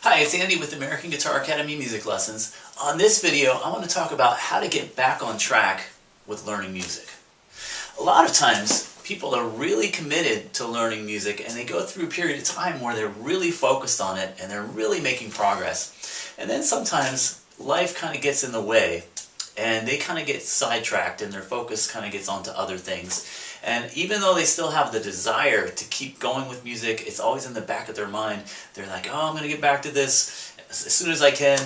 Hi, it's Andy with American Guitar Academy Music Lessons. On this video, I want to talk about how to get back on track with learning music. A lot of times, people are really committed to learning music and they go through a period of time where they're really focused on it and they're really making progress. And then sometimes life kind of gets in the way and they kind of get sidetracked and their focus kind of gets onto other things. And even though they still have the desire to keep going with music, it's always in the back of their mind. They're like, oh, I'm going to get back to this as soon as I can.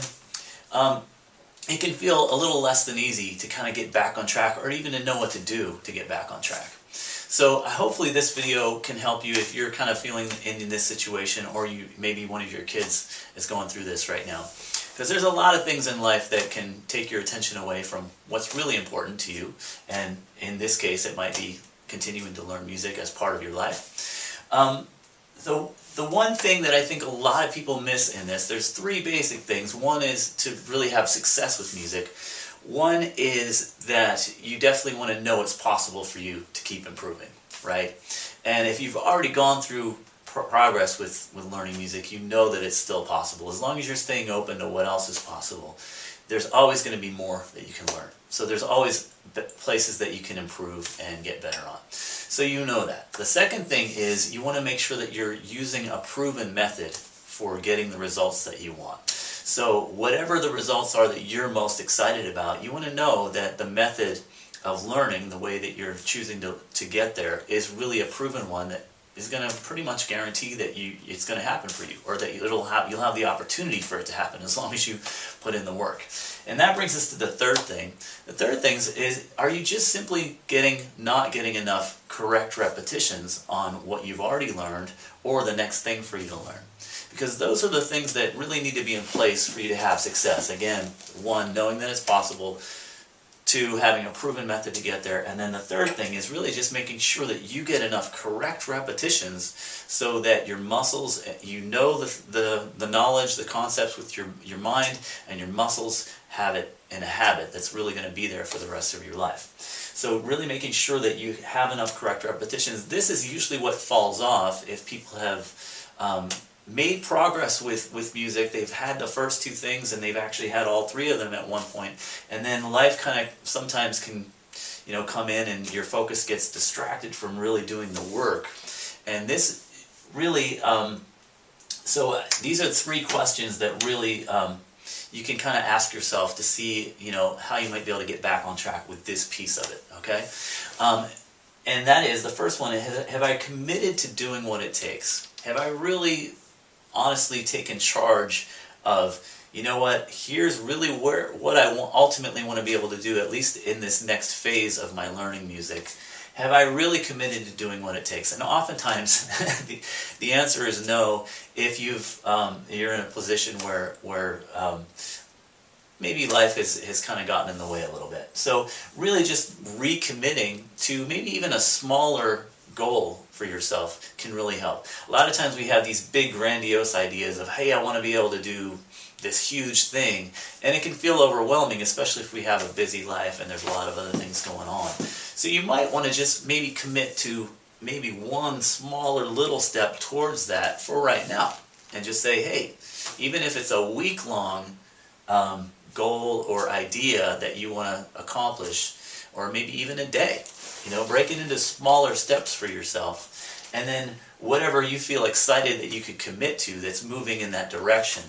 It can feel a little less than easy to kind of get back on track or even to know what to do to get back on track. So hopefully this video can help you if you're kind of feeling in this situation, or maybe one of your kids is going through this right now. Because there's a lot of things in life that can take your attention away from what's really important to you. And in this case, it might be continuing to learn music as part of your life. The one thing that I think a lot of people miss in this, there's three basic things. One is to really have success with music. One is that you definitely want to know it's possible for you to keep improving, right? And if you've already gone through progress with learning music, you know that it's still possible. As long as you're staying open to what else is possible, there's always going to be more that you can learn. So there's always places that you can improve and get better on. So you know that. The second thing is you want to make sure that you're using a proven method for getting the results that you want. So whatever the results are that you're most excited about, you want to know that the method of learning, the way that you're choosing to get there, is really a proven one that is going to pretty much guarantee that it's going to happen for you, or that you'll have the opportunity for it to happen as long as you put in the work. And that brings us to the third thing. The third thing is, are you just simply not getting enough correct repetitions on what you've already learned, or the next thing for you to learn? Because those are the things that really need to be in place for you to have success. Again, one, knowing that it's possible. Two, having a proven method to get there. And then the third thing is really just making sure that you get enough correct repetitions so that your muscles, you know the knowledge, the concepts with your mind, and your muscles have it in a habit that's really going to be there for the rest of your life. So really making sure that you have enough correct repetitions. This is usually what falls off if people have made progress with music. They've had the first two things and they've actually had all three of them at one point, and then life kind of sometimes can come in and your focus gets distracted from really doing the work. And this really so these are three questions that really you can kind of ask yourself to see how you might be able to get back on track with this piece of it. Okay, and that is, the first one is, have I committed to doing what it takes? Have I really honestly taken charge of, here's really what I ultimately want to be able to do, at least in this next phase of my learning music? Have I really committed to doing what it takes? And oftentimes the answer is no, if you're in a position where maybe life has kind of gotten in the way a little bit. So really just recommitting to maybe even a smaller goal for yourself can really help. A lot of times we have these big grandiose ideas of, hey, I want to be able to do this huge thing, and it can feel overwhelming, especially if we have a busy life and there's a lot of other things going on. So you might want to just maybe commit to maybe one smaller little step towards that for right now, and just say, hey, even if it's a week-long goal or idea that you want to accomplish, or maybe even a day, break it into smaller steps for yourself, and then whatever you feel excited that you could commit to that's moving in that direction,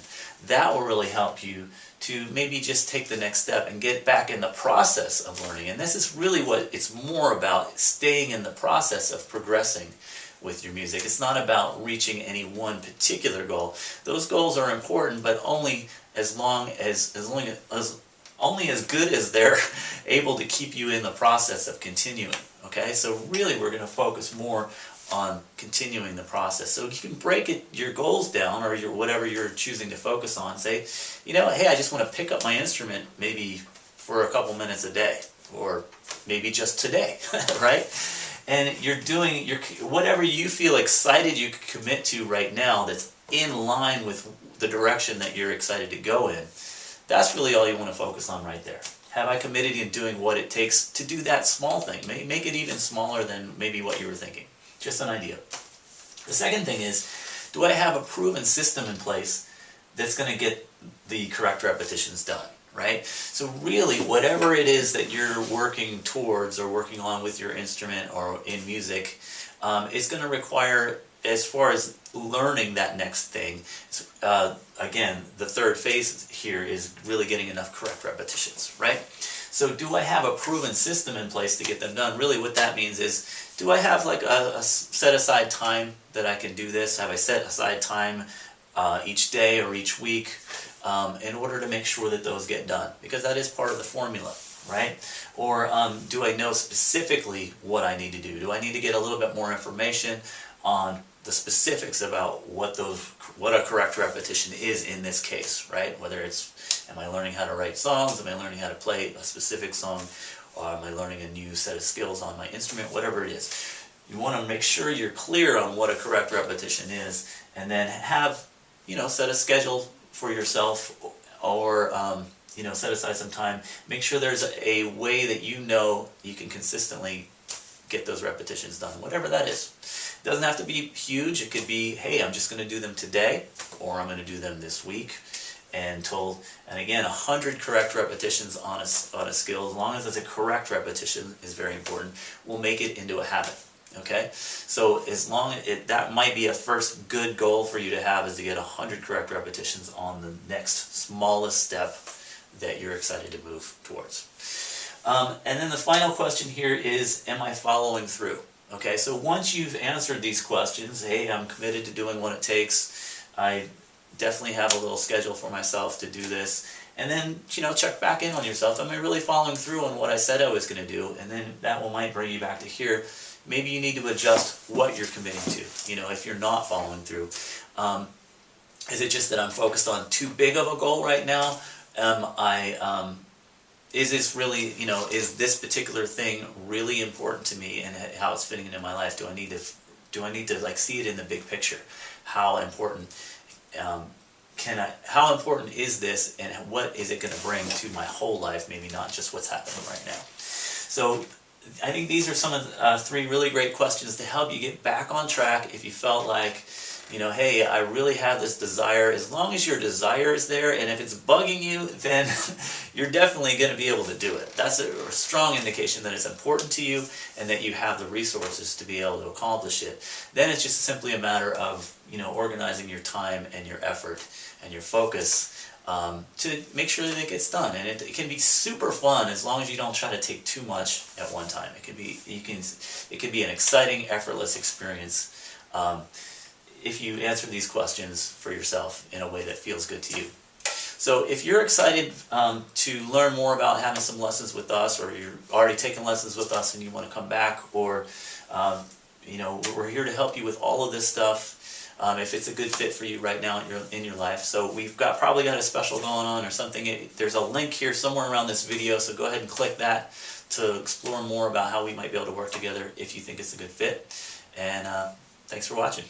that will really help you to maybe just take the next step and get back in the process of learning. And this is really what it's more about, staying in the process of progressing with your music. It's not about reaching any one particular goal. Those goals are important, but only as good as they're able to keep you in the process of continuing. Okay, so really we're going to focus more on continuing the process. So you can break your goals down, or whatever you're choosing to focus on. Say, hey, I just want to pick up my instrument maybe for a couple minutes a day, or maybe just today, right? And you're doing whatever you feel excited you could commit to right now that's in line with the direction that you're excited to go in. That's really all you want to focus on right there. Have I committed in doing what it takes to do that small thing? Make it even smaller than maybe what you were thinking. Just an idea. The second thing is, do I have a proven system in place that's going to get the correct repetitions done, right? So really, whatever it is that you're working towards or working on with your instrument or in music, is going to require, as far as learning that next thing, again, the third phase here is really getting enough correct repetitions, right? So do I have a proven system in place to get them done? Really what that means is, do I have like a set aside time that I can do this? Have I set aside time each day or each week in order to make sure that those get done? Because that is part of the formula, right? Or do I know specifically what I need to do? Do I need to get a little bit more information on the specifics about what a correct repetition is in this case, right? Whether it's, am I learning how to write songs? Am I learning how to play a specific song? Or am I learning a new set of skills on my instrument? Whatever it is. You want to make sure you're clear on what a correct repetition is, and then have, set a schedule for yourself, or, set aside some time. Make sure there's a way that you can consistently get those repetitions done, whatever that is. It doesn't have to be huge. It could be, hey, I'm just going to do them today, or I'm going to do them this week. And again, 100 correct repetitions on a skill, as long as it's a correct repetition, is very important. Will make it into a habit. Okay, so as long as that might be a first good goal for you to have, is to get 100 correct repetitions on the next smallest step that you're excited to move towards. And then the final question here is, am I following through? Okay, so once you've answered these questions, hey, I'm committed to doing what it takes, I definitely have a little schedule for myself to do this, and then, check back in on yourself. Am I really following through on what I said I was going to do? And then that might bring you back to here. Maybe you need to adjust what you're committing to, if you're not following through. Is it just that I'm focused on too big of a goal right now? Is this really, is this particular thing really important to me, and how it's fitting into my life? Do I need to like see it in the big picture? How important how important is this, and what is it going to bring to my whole life? Maybe not just what's happening right now. So I think these are some of the 3 really great questions to help you get back on track if you felt like, hey, I really have this desire. As long as your desire is there, and if it's bugging you, then you're definitely going to be able to do it. That's a strong indication that it's important to you and that you have the resources to be able to accomplish it. Then it's just simply a matter of, organizing your time and your effort and your focus to make sure that it gets done. And it can be super fun as long as you don't try to take too much at one time. It can be an exciting, effortless experience if you answer these questions for yourself in a way that feels good to you. So if you're excited to learn more about having some lessons with us, or you're already taking lessons with us and you want to come back, or we're here to help you with all of this stuff. If it's a good fit for you right now in your life. So we've probably got a special going on or something. There's a link here somewhere around this video, so go ahead and click that to explore more about how we might be able to work together if you think it's a good fit. And thanks for watching.